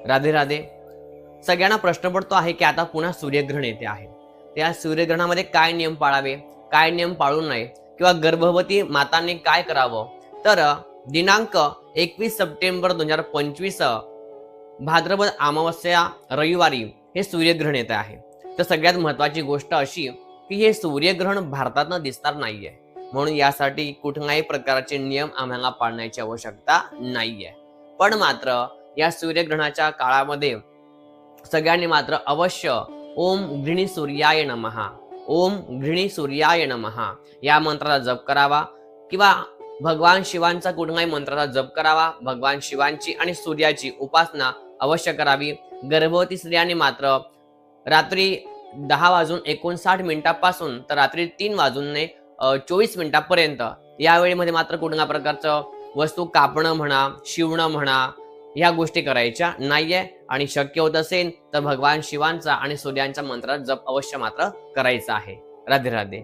राधे राधे. सगळ्यांना प्रश्न पडतो आहे की आता पुन्हा सूर्यग्रहण येते आहे. त्या सूर्यग्रहणामध्ये काय नियम पाळावे, काय नियम पाळू नये किंवा गर्भवती मातांनी काय करावं. तर दिनांक 21 सप्टेंबर 2025 भाद्रपद अमावस्या रविवारी हे सूर्यग्रहण येत आहे. तर सगळ्यात महत्वाची गोष्ट अशी की हे सूर्यग्रहण भारतातनं दिसणार नाहीये, म्हणून यासाठी कुठल्याही प्रकारचे नियम आम्हाला पाळण्याची आवश्यकता नाहीये. पण मात्र या सूर्यग्रहणाच्या काळामध्ये सगळ्यांनी मात्र अवश्य ओम गृहिणी सूर्याय नमः, ओम गृहिणी सूर्याय नमः या मंत्राचा जप करावा किंवा भगवान शिवांचा कुठलाही मंत्राचा जप करावा. भगवान शिवांची आणि सूर्याची उपासना अवश्य करावी. गर्भवती स्त्रियांनी मात्र रात्री 10:59 तर रात्री 3:24 या वेळेमध्ये मात्र कुठल्या प्रकारचं वस्तू कापणं म्हणा, शिवणं म्हणा, ह्या गोष्टी करायच्या नाहीये. आणि शक्य होत असेल तर भगवान शिवांचा आणि सूर्यांच्या मंत्राचा जप अवश्य मात्र करायचा आहे. राधे राधे.